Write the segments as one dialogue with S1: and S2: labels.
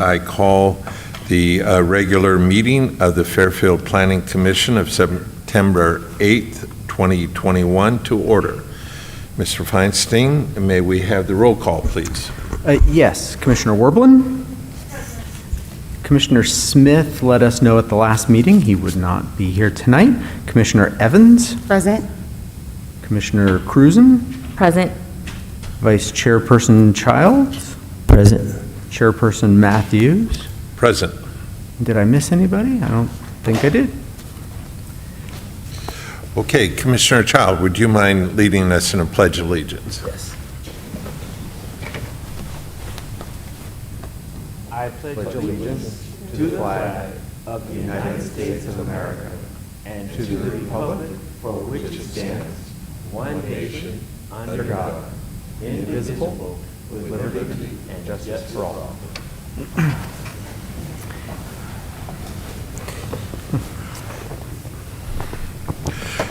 S1: I call the regular meeting of the Fairfield Planning Commission of September 8th, 2021 to order. Mr. Feinstein, may we have the roll call, please?
S2: Yes, Commissioner Werblin. Commissioner Smith let us know at the last meeting he would not be here tonight. Commissioner Evans.
S3: Present.
S2: Commissioner Cruzen.
S3: Present.
S2: Vice Chairperson Childs.
S4: Present.
S2: Chairperson Matthews.
S1: Present.
S2: Did I miss anybody? I don't think I did.
S1: Okay, Commissioner Child, would you mind leading us in a Pledge of Allegiance?
S4: Yes.
S2: I pledge allegiance to the flag of the United States of America and to the republic for which it stands, one nation, under God, indivisible, with liberty and justice for all.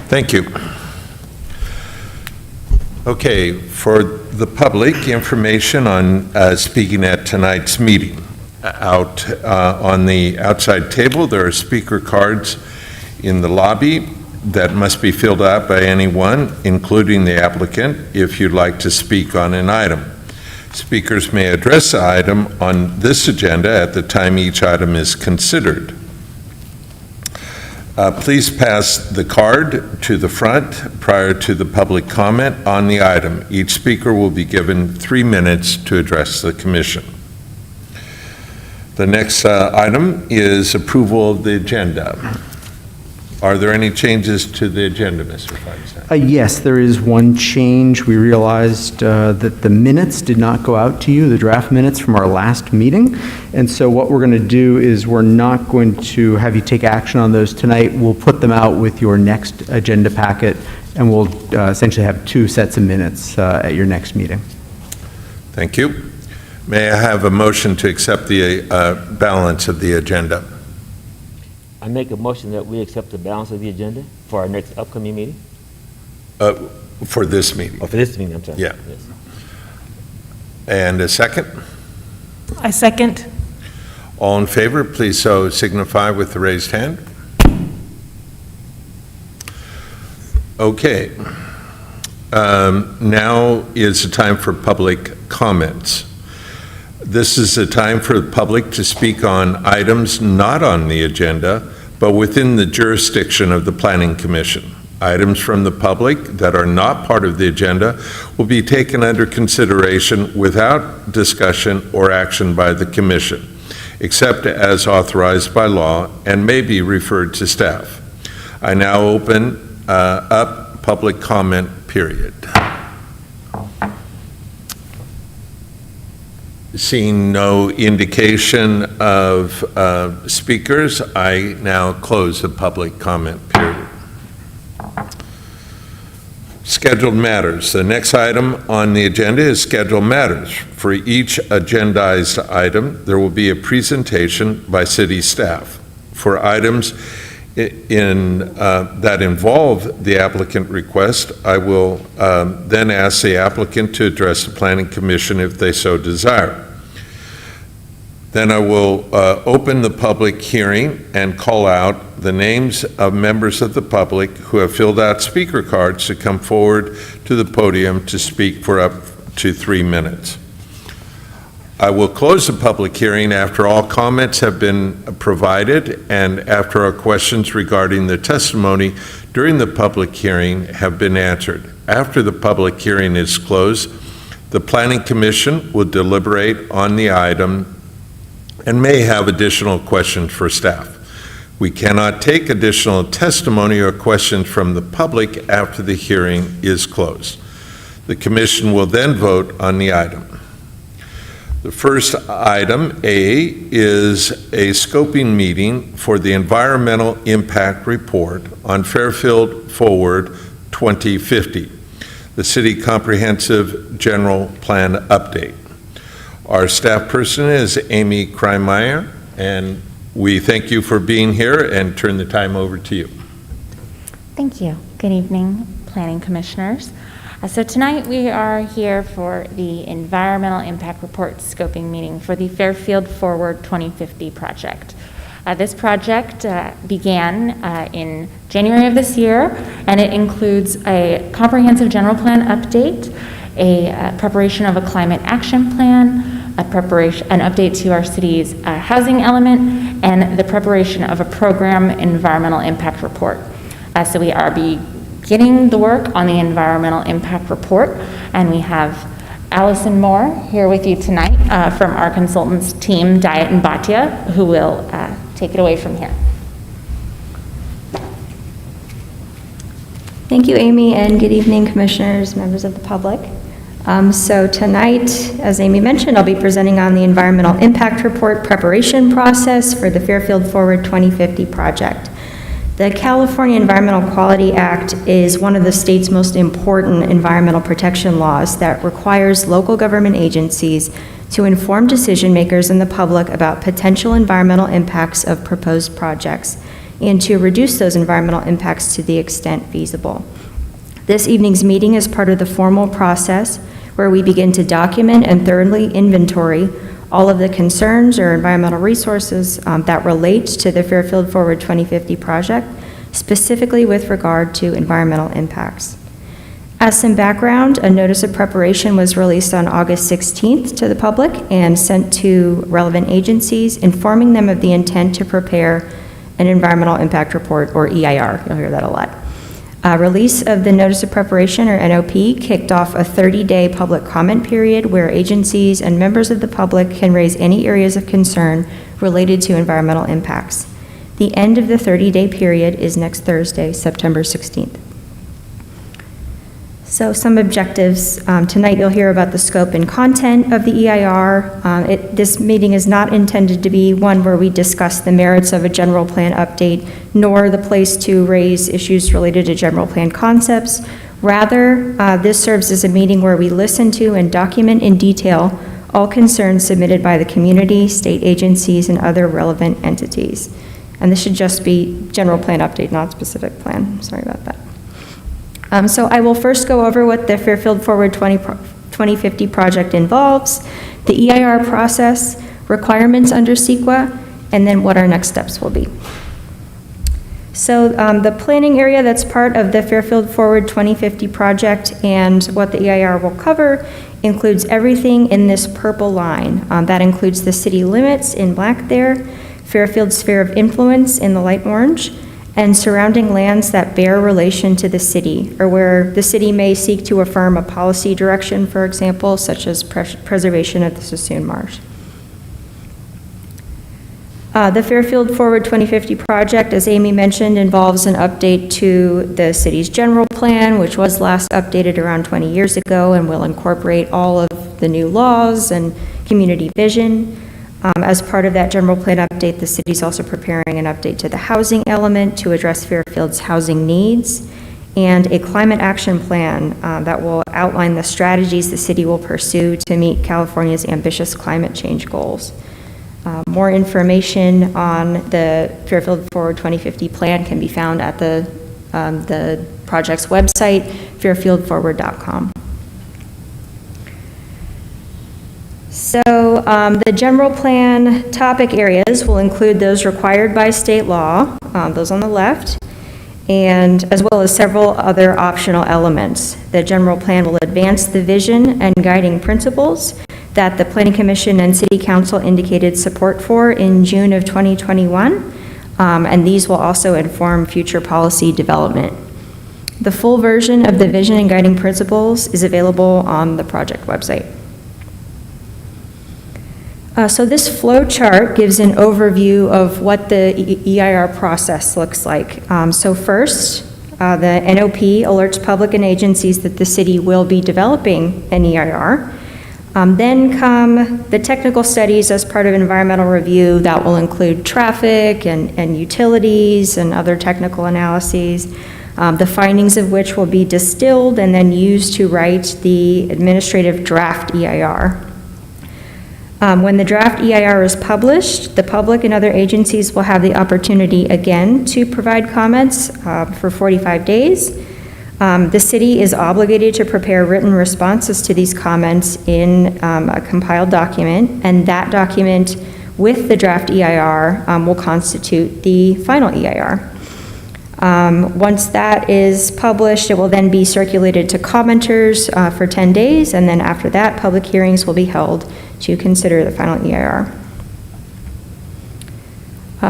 S1: Thank you. Okay, for the public, information on speaking at tonight's meeting. Out on the outside table, there are speaker cards in the lobby that must be filled out by anyone, including the applicant, if you'd like to speak on an item. Speakers may address the item on this agenda at the time each item is considered. Please pass the card to the front prior to the public comment on the item. Each speaker will be given 3 minutes to address the commission. The next item is approval of the agenda. Are there any changes to the agenda, Mr. Feinstein?
S2: Yes, there is one change. We realized that the minutes did not go out to you, the draft minutes from our last meeting. And so what we're going to do is we're not going to have you take action on those tonight. We'll put them out with your next agenda packet, and we'll essentially have 2 sets of minutes at your next meeting.
S1: Thank you. May I have a motion to accept the balance of the agenda?
S4: I make a motion that we accept the balance of the agenda for our next upcoming meeting.
S1: For this meeting.
S4: Oh, for this meeting, I'm sorry.
S1: Yeah.
S4: Yes.
S1: And a second?
S3: I second.
S1: All in favor, please so signify with the raised hand. Okay. Now is the time for public comments. This is the time for the public to speak on items not on the agenda, but within the jurisdiction of the Planning Commission. Items from the public that are not part of the agenda will be taken under consideration without discussion or action by the Commission, except as authorized by law, and may be referred to staff. I now open up public comment period. Seeing no indication of speakers, I now close the public comment period. Scheduled matters. The next item on the agenda is scheduled matters. For each agendized item, there will be a presentation by city staff. For items that involve the applicant request, I will then ask the applicant to address the Planning Commission if they so desire. Then I will open the public hearing and call out the names of members of the public who have filled out speaker cards to come forward to the podium to speak for up to 3 minutes. I will close the public hearing after all comments have been provided and after our questions regarding the testimony during the public hearing have been answered. After the public hearing is closed, the Planning Commission will deliberate on the item and may have additional questions for staff. We cannot take additional testimony or questions from the public after the hearing is closed. The Commission will then vote on the item. The first item, A, is a scoping meeting for the Environmental Impact Report on Fairfield Forward 2050, the City Comprehensive General Plan Update. Our staff person is Amy Kreimeier, and we thank you for being here and turn the time over to you.
S5: Thank you. Good evening, Planning Commissioners. So tonight we are here for the Environmental Impact Report Scoping Meeting for the Fairfield Forward 2050 project. This project began in January of this year, and it includes a comprehensive general plan update, a preparation of a climate action plan, an update to our city's housing element, and the preparation of a program environmental impact report. So we are beginning the work on the environmental impact report, and we have Allison Moore here with you tonight from our consultants team, Diet and Bhatia, who will take it away from here.
S6: Thank you, Amy, and good evening, commissioners, members of the public. So tonight, as Amy mentioned, I'll be presenting on the environmental impact report preparation process for the Fairfield Forward 2050 project. The California Environmental Quality Act is one of the state's most important environmental protection laws that requires local government agencies to inform decision makers and the public about potential environmental impacts of proposed projects and to reduce those environmental impacts to the extent feasible. This evening's meeting is part of the formal process where we begin to document and thoroughly inventory all of the concerns or environmental resources that relate to the Fairfield Forward 2050 project, specifically with regard to environmental impacts. As some background, a notice of preparation was released on August 16th to the public and sent to relevant agencies, informing them of the intent to prepare an environmental impact report, or EIR. You'll hear that a lot. Release of the notice of preparation, or NOP, kicked off a 30-day public comment period where agencies and members of the public can raise any areas of concern related to environmental impacts. The end of the 30-day period is next Thursday, September 16th. So some objectives. Tonight you'll hear about the scope and content of the EIR. This meeting is not intended to be one where we discuss the merits of a general plan update, nor the place to raise issues related to general plan concepts. Rather, this serves as a meeting where we listen to and document in detail all concerns submitted by the community, state agencies, and other relevant entities. And this should just be general plan update, not specific plan. Sorry about that. So I will first go over what the Fairfield Forward 2050 project involves, the EIR process, requirements under CEQA, and then what our next steps will be. So the planning area that's part of the Fairfield Forward 2050 project and what the EIR will cover includes everything in this purple line. That includes the city limits in black there, Fairfield sphere of influence in the light orange, and surrounding lands that bear relation to the city, or where the city may seek to affirm a policy direction, for example, such as preservation of the Sassoon Marsh. The Fairfield Forward 2050 project, as Amy mentioned, involves an update to the city's general plan, which was last updated around 20 years ago and will incorporate all of the new laws and community vision. As part of that general plan update, the city is also preparing an update to the housing element to address Fairfield's housing needs, and a climate action plan that will outline the strategies the city will pursue to meet California's ambitious climate change goals. More information on the Fairfield Forward 2050 plan can be found at the project's website, fairfieldforward.com. So the general plan topic areas will include those required by state law, those on the left, and as well as several other optional elements. The general plan will advance the vision and guiding principles that the Planning Commission and City Council indicated support for in June of 2021, and these will also inform future policy development. The full version of the vision and guiding principles is available on the project website. So this flow chart gives an overview of what the EIR process looks like. So first, the NOP alerts public and agencies that the city will be developing an EIR. Then come the technical studies as part of environmental review that will include traffic and utilities and other technical analyses, the findings of which will be distilled and then used to write the administrative draft EIR. When the draft EIR is published, the public and other agencies will have the opportunity again to provide comments for 45 days. The city is obligated to prepare written responses to these comments in a compiled document, and that document with the draft EIR will constitute the final EIR. Once that is published, it will then be circulated to commenters for 10 days, and then after that, public hearings will be held to consider the final EIR.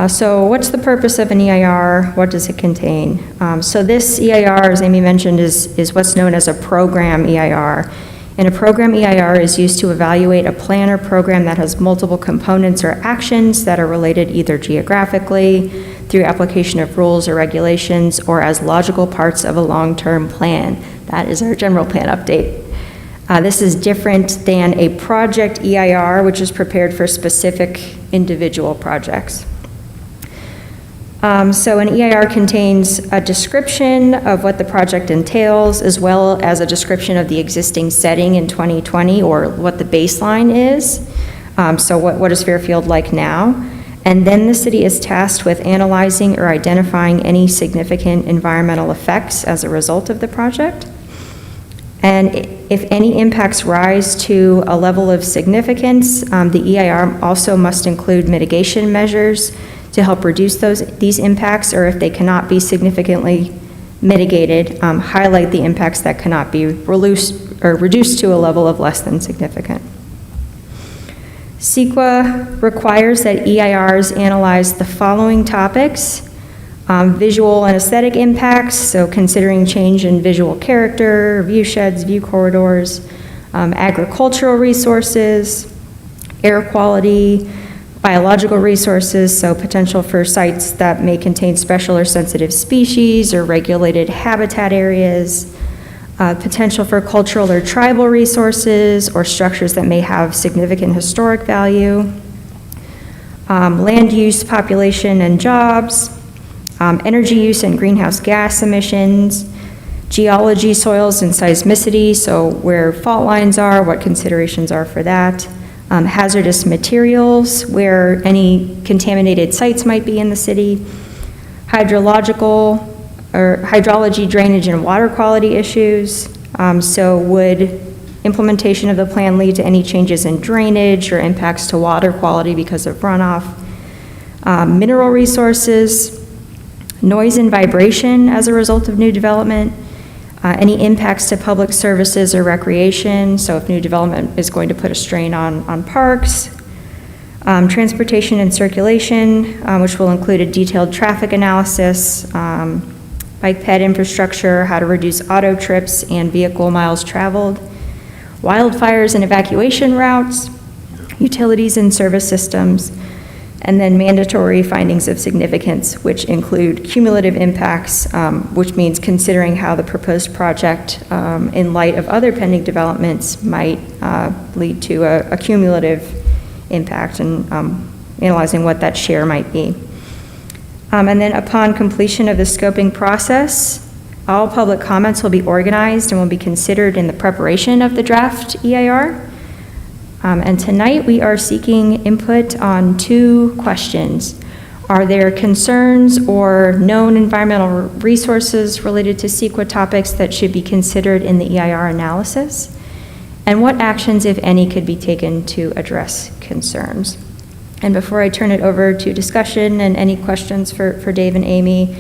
S6: So what's the purpose of an EIR? What does it contain? So this EIR, as Amy mentioned, is what's known as a program EIR. And a program EIR is used to evaluate a plan or program that has multiple components or actions that are related either geographically, through application of rules or regulations, or as logical parts of a long-term plan. That is our general plan update. This is different than a project EIR, which is prepared for specific individual projects. So an EIR contains a description of what the project entails, as well as a description of the existing setting in 2020, or what the baseline is. So what is Fairfield like now? And then the city is tasked with analyzing or identifying any significant environmental effects as a result of the project. And if any impacts rise to a level of significance, the EIR also must include mitigation measures to help reduce these impacts, or if they cannot be significantly mitigated, highlight the impacts that cannot be reduced to a level of less than significant. CEQA requires that EIRs analyze the following topics: visual and aesthetic impacts, so considering change in visual character, view sheds, view corridors, agricultural resources, air quality, biological resources, so potential for sites that may contain special or sensitive species or regulated habitat areas, potential for cultural or tribal resources or structures that may have significant historic value, land use, population, and jobs, energy use and greenhouse gas emissions, geology, soils, and seismicity, so where fault lines are, what considerations are for that, hazardous materials, where any contaminated sites might be in the city, hydrology, drainage, and water quality issues. So would implementation of the plan lead to any changes in drainage or impacts to water quality because of runoff? Mineral resources, noise and vibration as a result of new development, any impacts to public services or recreation, so if new development is going to put a strain on parks, transportation and circulation, which will include a detailed traffic analysis, bike ped infrastructure, how to reduce auto trips and vehicle miles traveled, wildfires and evacuation routes, utilities and service systems, and then mandatory findings of significance, which include cumulative impacts, which means considering how the proposed project, in light of other pending developments, might lead to a cumulative impact, and analyzing what that share might be. And then upon completion of the scoping process, all public comments will be organized and will be considered in the preparation of the draft EIR. And tonight we are seeking input on 2 questions. Are there concerns or known environmental resources related to CEQA topics that should be considered in the EIR analysis? And what actions, if any, could be taken to address concerns? And before I turn it over to discussion and any questions for Dave and Amy,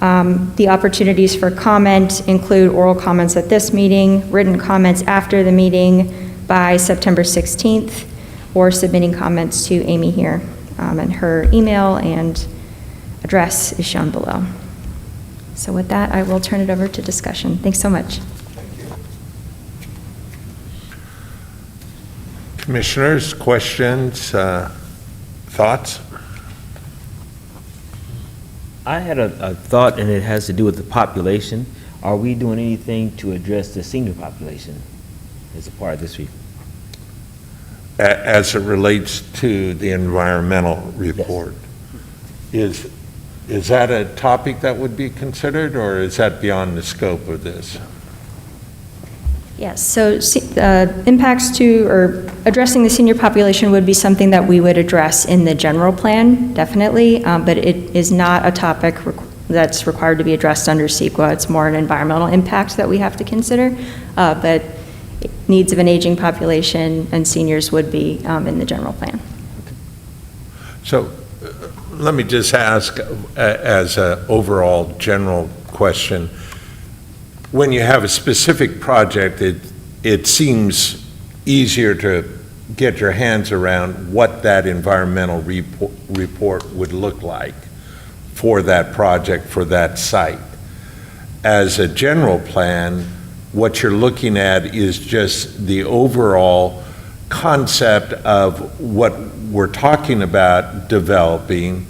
S6: the opportunities for comment include oral comments at this meeting, written comments after the meeting by September 16th, or submitting comments to Amy here. And her email and address is shown below. So with that, I will turn it over to discussion. Thanks so much.
S1: Commissioners, questions, thoughts?
S4: I had a thought, and it has to do with the population. Are we doing anything to address the senior population as a part of this report?
S1: As it relates to the environmental report, is that a topic that would be considered, or is that beyond the scope of this?
S6: Yes, so impacts to, or addressing the senior population would be something that we would address in the general plan, definitely, but it is not a topic that's required to be addressed under CEQA. It's more an environmental impact that we have to consider, but needs of an aging population and seniors would be in the general plan.
S1: So let me just ask, as an overall general question, when you have a specific project, it seems easier to get your hands around what that environmental report would look like for that project, for that site. As a general plan, what you're looking at is just the overall concept of what we're talking about developing,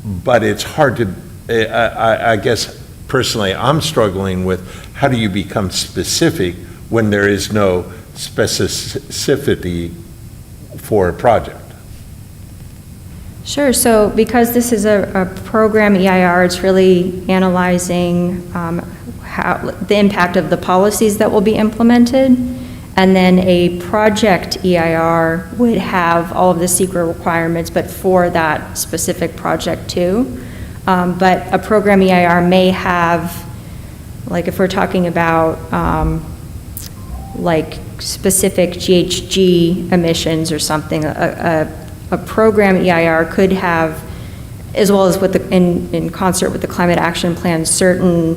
S1: but it's hard to, I guess personally, I'm struggling with how do you become specific when there is no specificity for a project?
S6: Sure, so because this is a program EIR, it's really analyzing how, the impact of the policies that will be implemented, and then a project EIR would have all of the secret requirements, but for that specific project too. But a program EIR may have, like if we're talking about like specific GHG emissions or something, a program EIR could have, as well as with the, in concert with the climate action plan, certain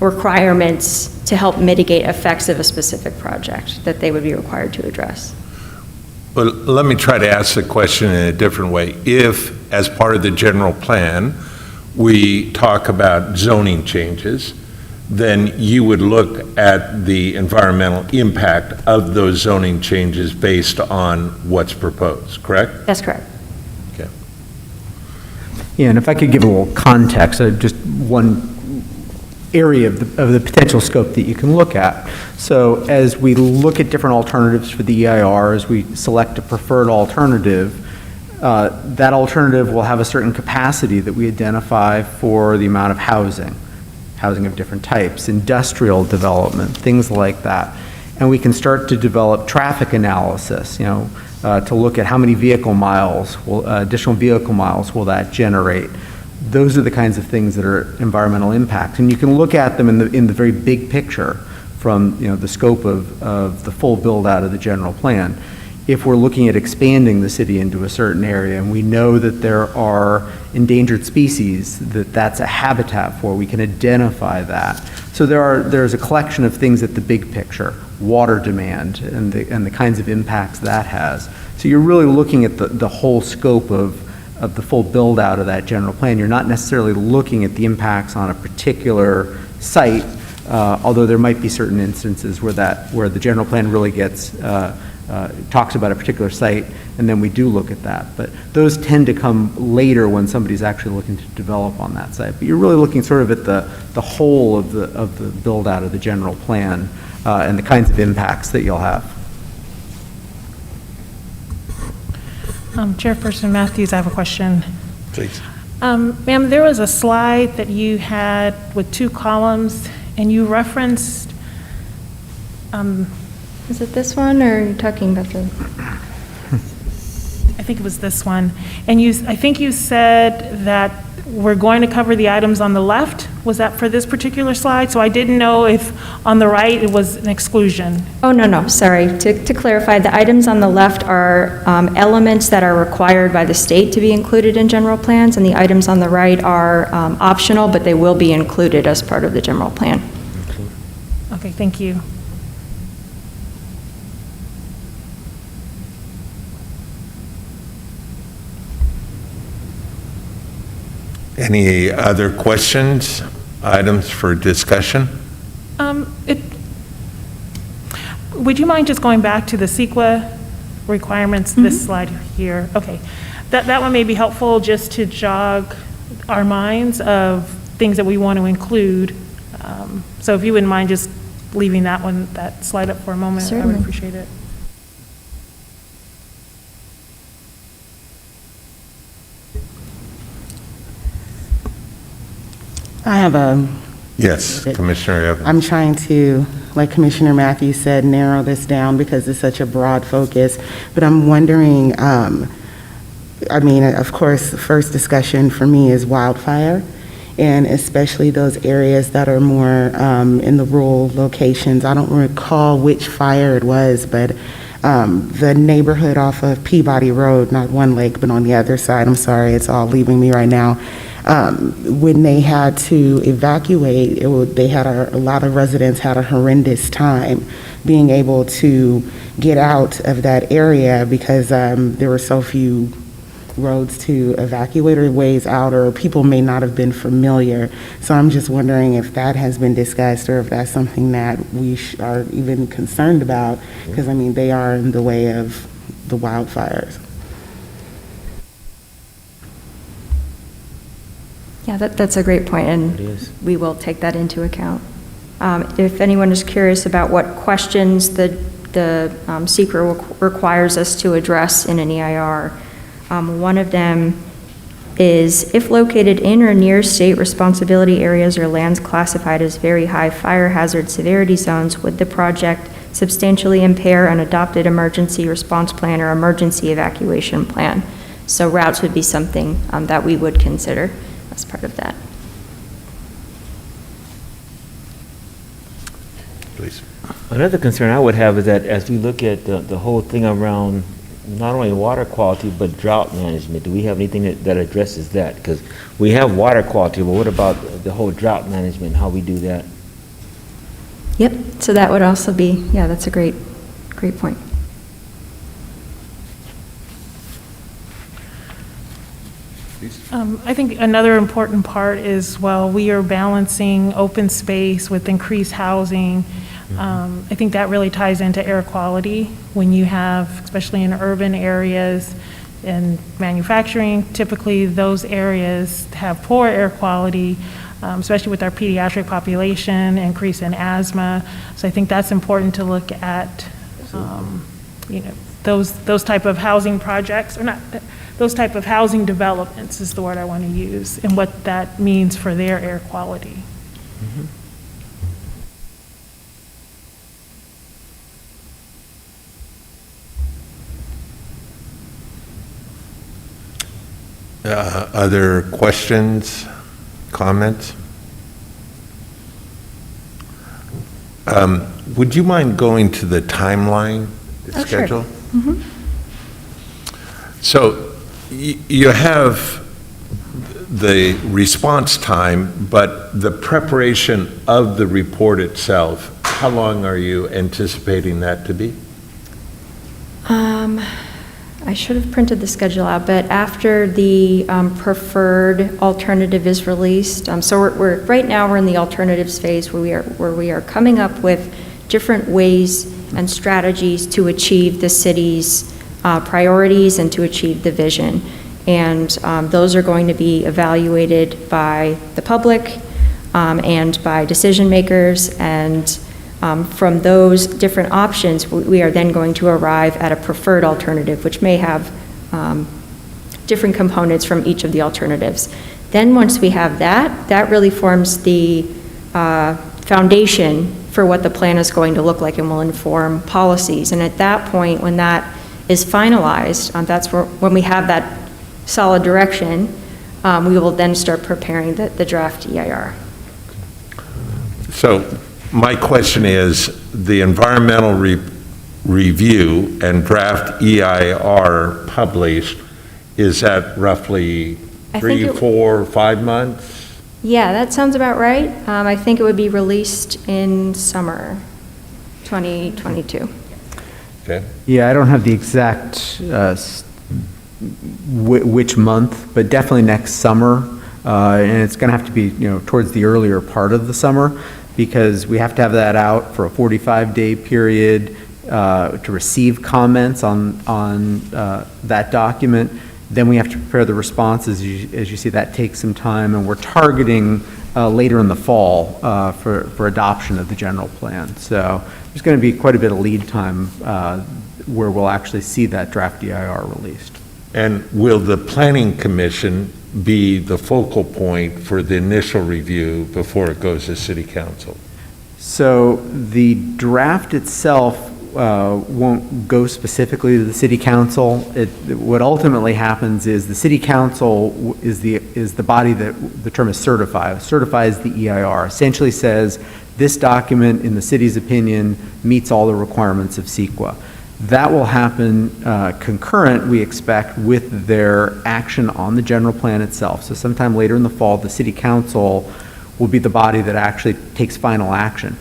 S6: requirements to help mitigate effects of a specific project that they would be required to address.
S1: Well, let me try to ask the question in a different way. If, as part of the general plan, we talk about zoning changes, then you would look at the environmental impact of those zoning changes based on what's proposed, correct?
S6: That's correct.
S1: Okay.
S2: Yeah, and if I could give a little context, just one area of the potential scope that you can look at. So as we look at different alternatives for the EIR, as we select a preferred alternative, that alternative will have a certain capacity that we identify for the amount of housing of different types, industrial development, things like that. And we can start to develop traffic analysis, to look at how many vehicle miles, additional vehicle miles will that generate. Those are the kinds of things that are environmental impact. And you can look at them in the very big picture from the scope of the full build out of the general plan. If we're looking at expanding the city into a certain area and we know that there are endangered species that's a habitat for, we can identify that. So there's a collection of things at the big picture, water demand and the kinds of impacts that has. So you're really looking at the whole scope of the full build out of that general plan. You're not necessarily looking at the impacts on a particular site, although there might be certain instances where the general plan really gets talks about a particular site, and then we do look at that. But those tend to come later when somebody's actually looking to develop on that site. But you're really looking sort of at the whole of the build out of the general plan and the kinds of impacts that you'll have.
S3: Chairperson Matthews, I have a question.
S1: Please.
S3: Ma'am, there was a slide that you had with 2 columns, and you referenced,
S6: Is it this one, or are you talking about the?
S3: I think it was this one, and I think you said that we're going to cover the items on the left. Was that for this particular slide? So I didn't know if on the right it was an exclusion.
S6: Oh, no, sorry. To clarify, the items on the left are elements that are required by the state to be included in general plans, and the items on the right are optional, but they will be included as part of the general plan.
S3: Okay, thank you.
S1: Any other questions, items for discussion?
S3: Would you mind just going back to the CEQA requirements, this slide here? Okay. That one may be helpful just to jog our minds of things that we want to include. So if you wouldn't mind just leaving that slide up for a moment, I
S6: Certainly.
S3: would appreciate it.
S7: I have
S1: Yes, Commissioner Evans.
S7: I'm trying to, like Commissioner Matthews said, narrow this down because it's such a broad focus. But I'm wondering, I mean, of course, the first discussion for me is wildfire, and especially those areas that are more in the rural locations. I don't recall which fire it was, but the neighborhood off of Peabody Road, not One Lake, but on the other side, I'm sorry, it's all leaving me right now. When they had to evacuate, they had a lot of residents had a horrendous time being able to get out of that area because there were so few roads to evacuate or ways out, or people may not have been familiar. So I'm just wondering if that has been discussed or if that's something that we are even concerned about, because I mean, they are in the way of the wildfires.
S6: Yeah, that's a great point,
S4: It
S6: and
S4: is.
S6: we will take that into account. If anyone is curious about what questions the SECR requires us to address in an EIR, one of them is, if located in or near state responsibility areas or lands classified as very high fire hazard severity zones, would the project substantially impair an adopted emergency response plan or emergency evacuation plan? So routes would be something that we would consider as part of that.
S1: Please.
S4: Another concern I would have is that as we look at the whole thing around not only water quality, but drought management, do we have anything that addresses that? Because we have water quality, but what about the whole drought management, how we do that?
S6: Yep, so that would also be, yeah, that's a great point.
S3: I think another important part is, while we are balancing open space with increased housing, I think that really ties into air quality. When you have, especially in urban areas and manufacturing, typically those areas have poor air quality, especially with our pediatric population, increase in asthma. So I think that's important to look at, those type of housing projects, or not, those type of housing developments is the word I want to use, and what that means for their air quality.
S1: Other questions, comments? Would you mind going to the timeline schedule? So you have the response time, but the preparation of the report itself, how long are you anticipating that to be?
S6: I should have printed the schedule out, but after the preferred alternative is released, so we're right now we're in the alternatives phase where we are coming up with different ways and strategies to achieve the city's priorities and to achieve the vision. And those are going to be evaluated by the public and by decision makers, and from those different options, we are then going to arrive at a preferred alternative, which may have different components from each of the alternatives. Then once we have that, that really forms the foundation for what the plan is going to look like and will inform policies. And at that point, when that is finalized, that's when we have that solid direction, we will then start preparing the draft EIR.
S1: So my question is, the environmental review and draft EIR published, is that roughly
S6: I think
S1: 3, 4, 5 months?
S6: Yeah, that sounds about right. I think it would be released in summer 2022.
S1: Okay.
S2: Yeah, I don't have the exact which month, but definitely next summer. And it's going to have to be, towards the earlier part of the summer, because we have to have that out for a 45-day period to receive comments on that document. Then we have to prepare the responses. As you see, that takes some time, and we're targeting later in the fall for adoption of the general plan. So there's going to be quite a bit of lead time where we'll actually see that draft EIR released.
S1: And will the Planning Commission be the focal point for the initial review before it goes to City Council?
S2: So the draft itself won't go specifically to the city council. What ultimately happens is the city council is the body that, the term is certifies the EIR, essentially says this document, in the city's opinion, meets all the requirements of CEQA. That will happen concurrent, we expect, with their action on the general plan itself. So sometime later in the fall, the city council will be the body that actually takes final action.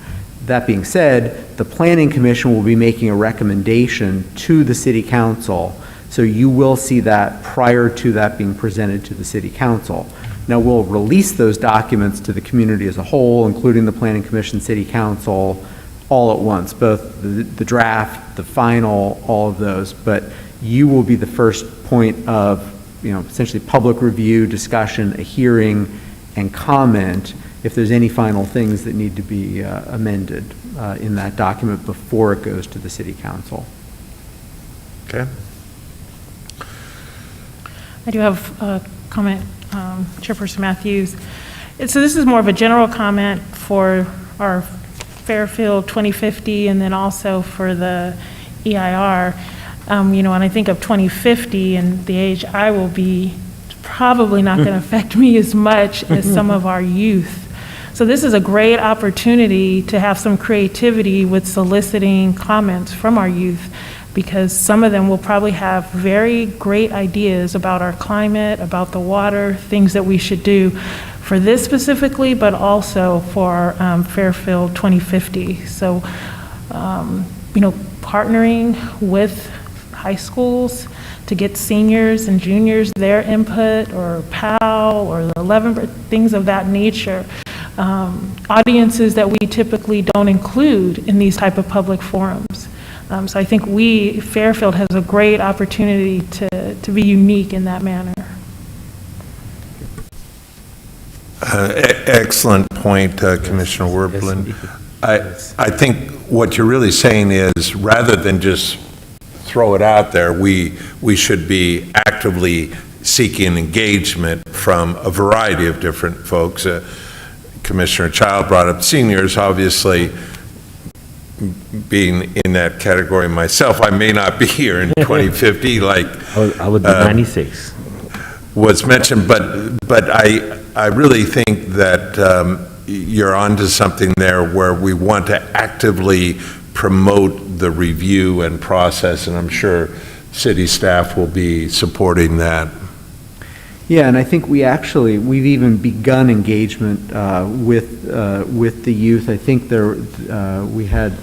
S2: That being said, the planning commission will be making a recommendation to the city council, so you will see that prior to that being presented to the city council. Now, we'll release those documents to the community as a whole, including the planning commission, city council, all at once, both the draft, the final, all of those, but you will be the first point of, essentially public review, discussion, a hearing, and comment if there's any final things that need to be amended in that document before it goes to the city council.
S1: Okay.
S3: I do have a comment, Chairperson Matthews. So this is more of a general comment for our Fairfield 2050 and then also for the EIR. When I think of 2050 and the age I will be, it's probably not going to affect me as much as some of our youth. So this is a great opportunity to have some creativity with soliciting comments from our youth, because some of them will probably have very great ideas about our climate, about the water, things that we should do for this specifically, but also for Fairfield 2050. So, partnering with high schools to get seniors and juniors their input, or PAL, or the 11, things of that nature. Audiences that we typically don't include in these type of public forums. So I think Fairfield has a great opportunity to be unique in that manner.
S1: Excellent point, Commissioner Werblin. I think what you're really saying is, rather than just throw it out there, we should be actively seeking engagement from a variety of different folks. Commissioner Child brought up seniors. Obviously, being in that category myself, I may not be here in 2050 like
S4: I would be 96.
S1: was mentioned, but I really think that you're onto something there, where we want to actively promote the review and process, and I'm sure city staff will be supporting that.
S2: Yeah, and I think we've even begun engagement with the youth. I think we had.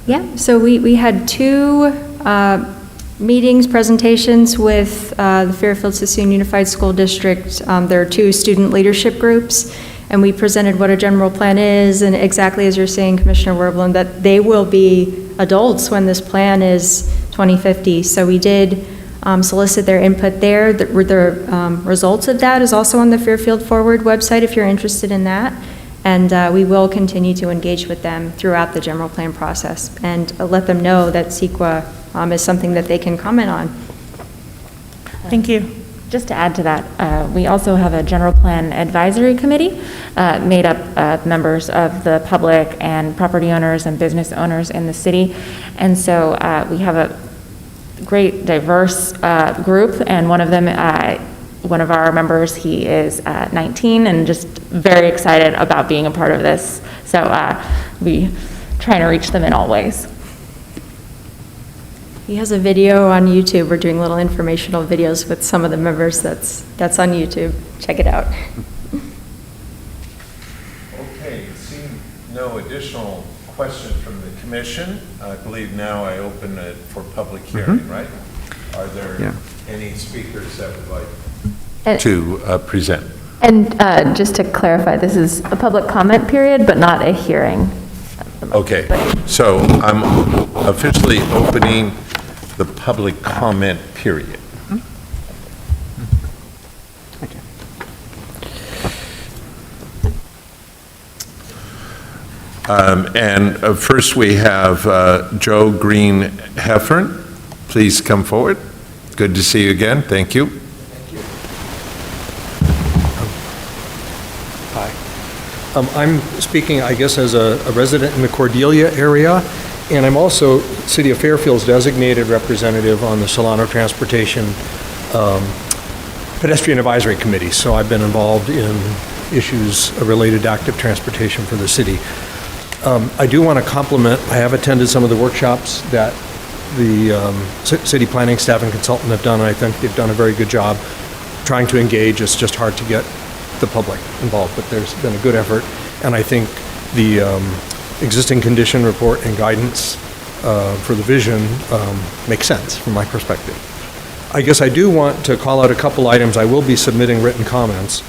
S6: Yeah, so we had 2 meetings, presentations with the Fairfield Sassoon Unified School District. There are 2 student leadership groups, and we presented what a general plan is, and exactly as you're saying, Commissioner Werblin, that they will be adults when this plan is 2050. So we did solicit their input there. The results of that is also on the Fairfield Forward website if you're interested in that. And we will continue to engage with them throughout the general plan process and let them know that CEQA is something that they can comment on.
S3: Thank you.
S5: Just to add to that, we also have a general plan advisory committee made up of members of the public and property owners and business owners in the city. And so we have a great diverse group, and one of them, one of our members, he is 19 and just very excited about being a part of this. So we trying to reach them in all ways.
S6: He has a video on YouTube. We're doing little informational videos with some of the members. That's on YouTube. Check it out.
S1: Okay, seeing no additional questions from the commission, I believe now I open it for public hearing, right? Are there any speakers that would like to present?
S8: And just to clarify, this is a public comment period, but not a hearing.
S1: Okay, so I'm officially opening the public comment period. And first we have Joe Green Heffern. Please come forward. Good to see you again. Thank you.
S9: Hi. I'm speaking, I guess, as a resident in the Cordelia area, And I'm also City of Fairfield's designated representative on the Solano Transportation Pedestrian Advisory Committee. So I've been involved in issues related to active transportation for the city. I do want to compliment, I have attended some of the workshops that the city planning staff and consultant have done, and I think they've done a very good job trying to engage. It's just hard to get the public involved, but there's been a good effort, and I think the existing condition report and guidance for the vision makes sense from my perspective. I guess I do want to call out a couple items. I will be submitting written comments.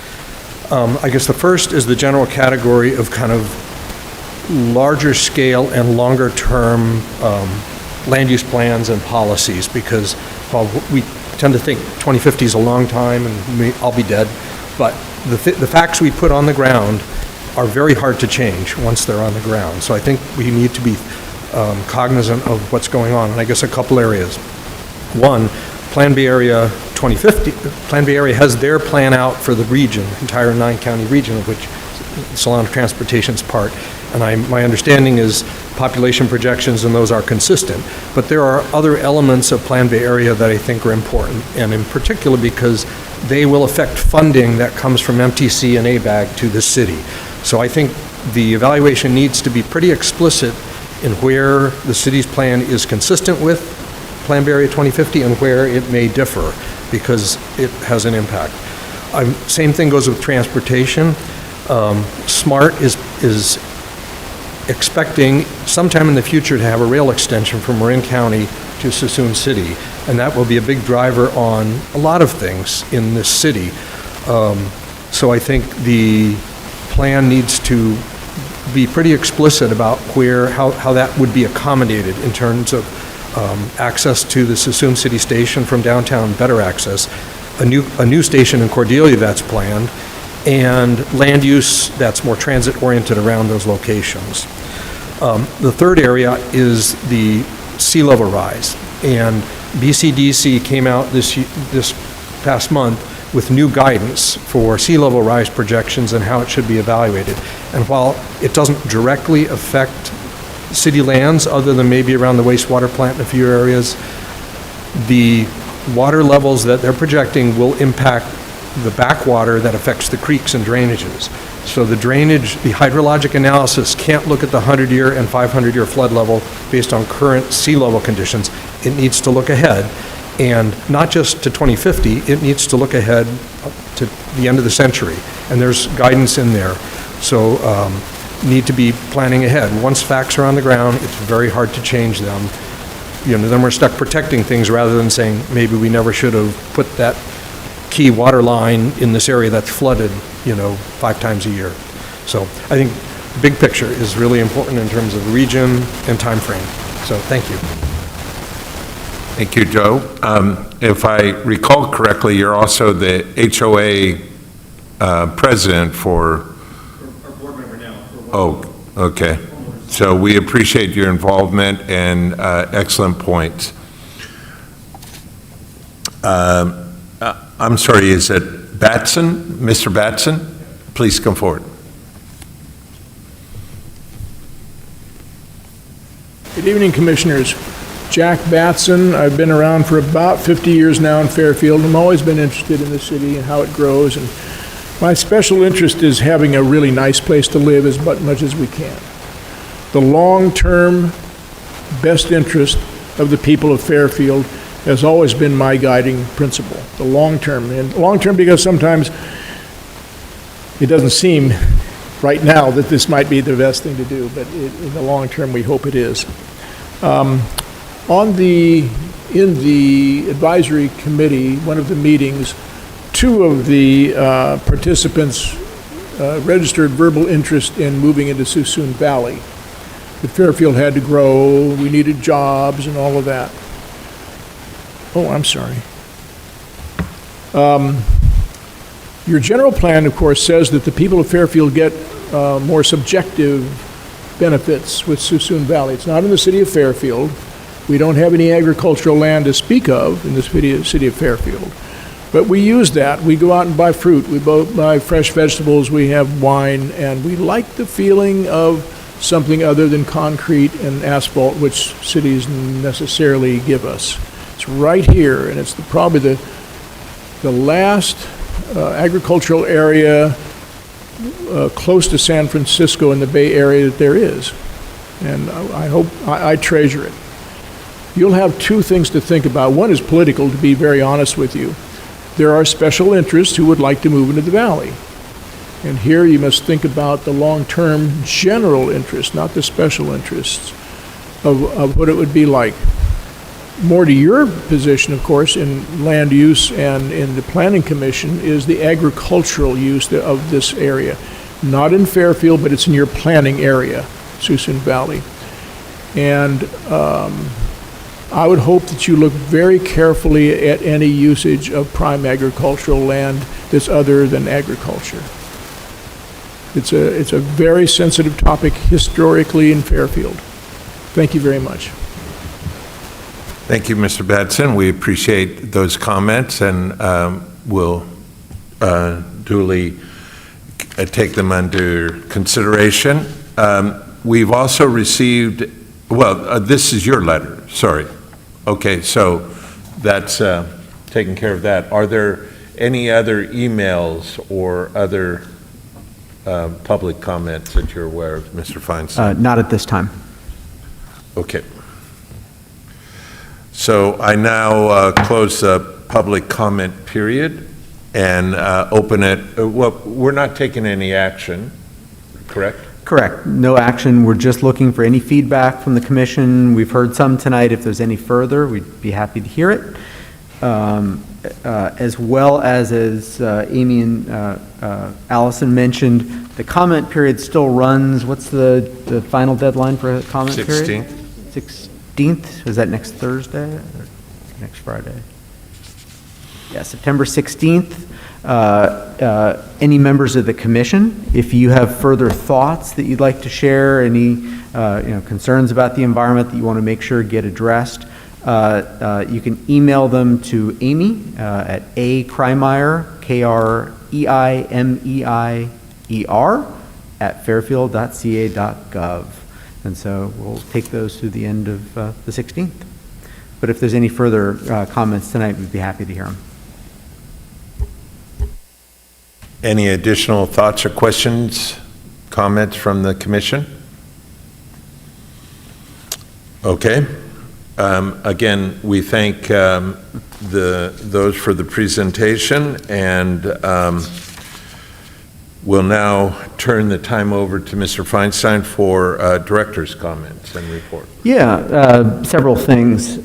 S9: I guess the first is the general category of kind of larger scale and longer term land use plans and policies, because while we tend to think 2050 is a long time and I'll be dead, but the facts we put on the ground are very hard to change once they're on the ground. So I think we need to be cognizant of what's going on, and I guess a couple areas. One, Plan Bay Area 2050, Plan Bay Area has their plan out for the region, entire 9-county region, of which Solano Transportation's part. And my understanding is population projections and those are consistent. But there are other elements of Plan Bay Area that I think are important, and in particular because they will affect funding that comes from MTC and ABAG to the city. So I think the evaluation needs to be pretty explicit in where the city's plan is consistent with Plan Bay Area 2050 and where it may differ, because it has an impact. Same thing goes with transportation. SMART is expecting sometime in the future to have a rail extension from Marin County to Suisun City, and that will be a big driver on a lot of things in this city. So I think the plan needs to be pretty explicit about how that would be accommodated in terms of access to the Suisun City Station from downtown, better access, a new station in Cordelia that's planned, and land use that's more transit-oriented around those locations. The third area is the sea level rise, and BCDC came out this past month with new guidance for sea level rise projections and how it should be evaluated. And while it doesn't directly affect city lands, other than maybe around the wastewater plant in a few areas, the water levels that they're projecting will impact the backwater that affects the creeks and drainages. So the hydrologic analysis can't look at the 100-year and 500-year flood level based on current sea level conditions. It needs to look ahead, and not just to 2050, it needs to look ahead to the end of the century, and there's guidance in there. So need to be planning ahead. Once facts are on the ground, it's very hard to change them. Then we're stuck protecting things rather than saying, maybe we never should have put that key water line in this area that's flooded, 5 times a year. So I think the big picture is really important in terms of region and time frame. So thank you.
S1: Thank you, Joe. If I recall correctly, you're also the HOA president for...
S9: Our board member now.
S1: Oh, okay. So we appreciate your involvement and excellent points. I'm sorry, is it Batson? Mr. Batson? Please come forward.
S10: Good evening, Commissioners. Jack Batson. I've been around for about 50 years now in Fairfield. I've always been interested in the city and how it grows, and my special interest is having a really nice place to live as much as we can. The long-term best interest of the people of Fairfield has always been my guiding principle, the long-term. And long-term because sometimes it doesn't seem right now that this might be the best thing to do, but in the long term, we hope it is. In the advisory committee, one of the meetings, 2 of the participants registered verbal interest in moving into Suisun Valley. That Fairfield had to grow, we needed jobs and all of that. Oh, I'm sorry. Your general plan, of course, says that the people of Fairfield get more subjective benefits with Suisun Valley. It's not in the city of Fairfield. We don't have any agricultural land to speak of in the city of Fairfield. But we use that. We go out and buy fruit. We buy fresh vegetables. We have wine. And we like the feeling of something other than concrete and asphalt, which cities necessarily give us. It's right here, and it's probably the last agricultural area close to San Francisco in the Bay Area that there is. And I treasure it. You'll have two things to think about. One is political, to be very honest with you. There are special interests who would like to move into the valley. And here you must think about the long-term general interest, not the special interests of what it would be like. More to your position, of course, in land use and in the Planning Commission is the agricultural use of this area. Not in Fairfield, but it's in your planning area, Suisun Valley. And I would hope that you look very carefully at any usage of prime agricultural land that's other than agriculture. It's a very sensitive topic historically in Fairfield. Thank you very much.
S1: Thank you, Mr. Batson. We appreciate those comments, and we'll duly take them under consideration. We've also received, well, this is your letter, sorry. Okay, so that's taking care of that. Are there any other emails or other public comments that you're aware of, Mr. Feinstein?
S2: Not at this time.
S1: Okay. So I now close the public comment period and open it. Well, we're not taking any action, correct?
S2: Correct. No action. We're just looking for any feedback from the commission. We've heard some tonight. If there's any further, we'd be happy to hear it. As well as Amy and Allison mentioned, the comment period still runs. What's the final deadline for a comment period?
S1: 16th.
S2: 16th? Is that next Thursday or next Friday? Yeah, September 16th. Any members of the commission, if you have further thoughts that you'd like to share, any concerns about the environment that you want to make sure get addressed, you can email them to Amy at akreimeier, KREIMEIER, at fairfield.ca.gov. And so we'll take those through the end of the 16th. But if there's any further comments tonight, we'd be happy to hear them.
S1: Any additional thoughts or questions, comments from the commission? Okay. Again, we thank those for the presentation, and we'll now turn the time over to Mr. Feinstein for director's comments and report.
S2: Yeah, several things.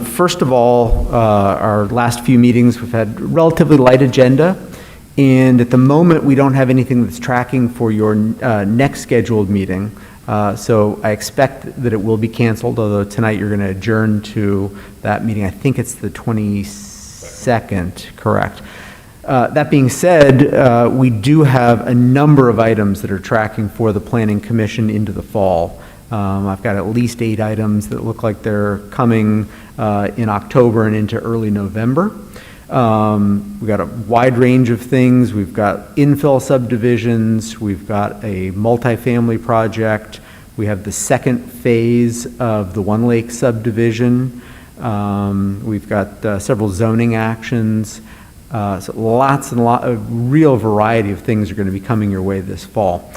S2: First of all, our last few meetings, we've had relatively light agenda, and at the moment, we don't have anything that's tracking for your next scheduled meeting. So I expect that it will be canceled, although tonight you're going to adjourn to that meeting. I think it's the 22nd, correct. That being said, we do have a number of items that are tracking for the Planning Commission into the fall. I've got at least 8 items that look like they're coming in October and into early November. We've got a wide range of things. We've got infill subdivisions. We've got a multifamily project. We have the second phase of the One Lake subdivision. We've got several zoning actions. So lots and lots of real variety of things are going to be coming your way this fall.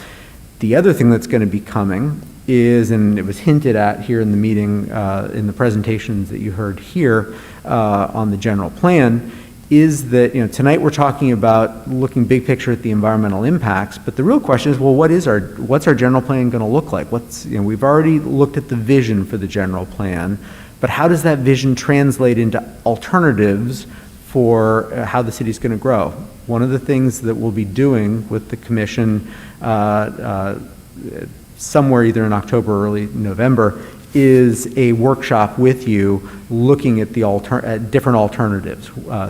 S2: The other thing that's going to be coming is, and it was hinted at here in the meeting, in the presentations that you heard here on the general plan, is that, tonight we're talking about looking big picture at the environmental impacts, but the real question is, well, what's our general plan going to look like? We've already looked at the vision for the general plan, but how does that vision translate into alternatives for how the city's going to grow? One of the things that we'll be doing with the commission somewhere either in October or early November is a workshop with you looking at at different alternatives,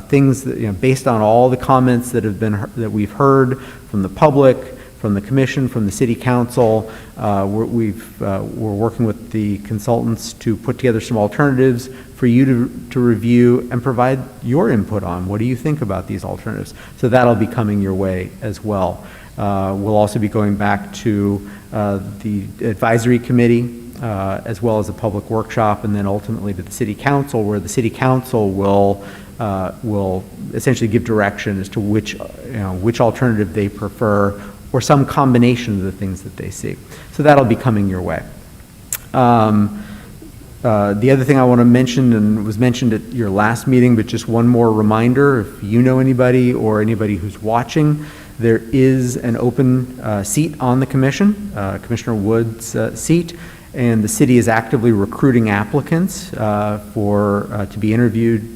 S2: things that, based on all the comments that we've heard from the public, from the commission, from the city council. We're working with the consultants to put together some alternatives for you to review and provide your input on. What do you think about these alternatives? So that'll be coming your way as well. We'll also be going back to the advisory committee, as well as a public workshop, and then ultimately to the city council, where the city council will essentially give direction as to which alternative they prefer, or some combination of the things that they see. So that'll be coming your way. The other thing I want to mention, and was mentioned at your last meeting, but just one more reminder, if you know anybody or anybody who's watching, there is an open seat on the commission, Commissioner Wood's seat, and the city is actively recruiting applicants to be interviewed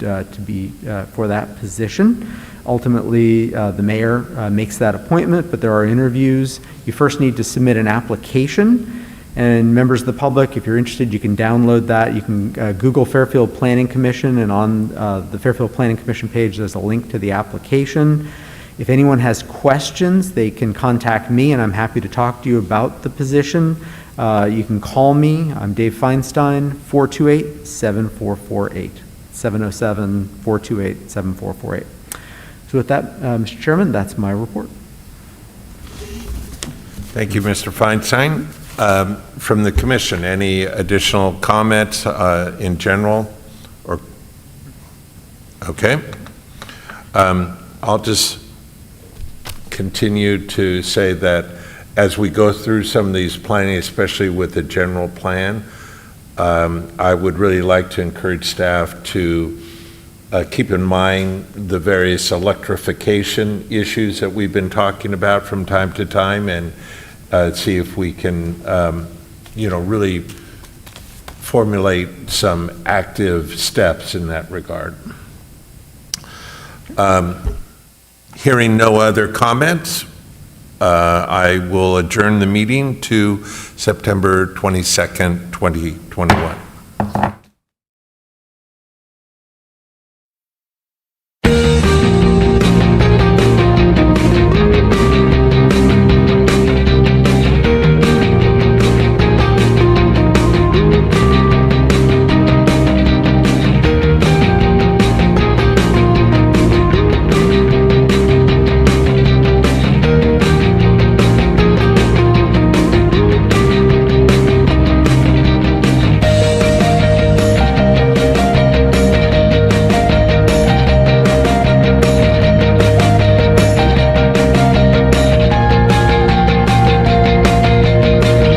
S2: for that position. Ultimately, the mayor makes that appointment, but there are interviews. You first need to submit an application. And members of the public, if you're interested, you can download that. You can Google Fairfield Planning Commission, and on the Fairfield Planning Commission page, there's a link to the application. If anyone has questions, they can contact me, and I'm happy to talk to you about the position. You can call me. I'm Dave Feinstein, 428-7448, 707-428-7448. So with that, Mr. Chairman, that's my report.
S1: Thank you, Mr. Feinstein. From the commission, any additional comments in general? Or okay. I'll just continue to say that as we go through some of these planning, especially with the general plan, I would really like to encourage staff to keep in mind the various electrification issues that we've been talking about from time to time, and see if we can, really formulate some active steps in that regard. Hearing no other comments, I will adjourn the meeting to September 22nd, 2021.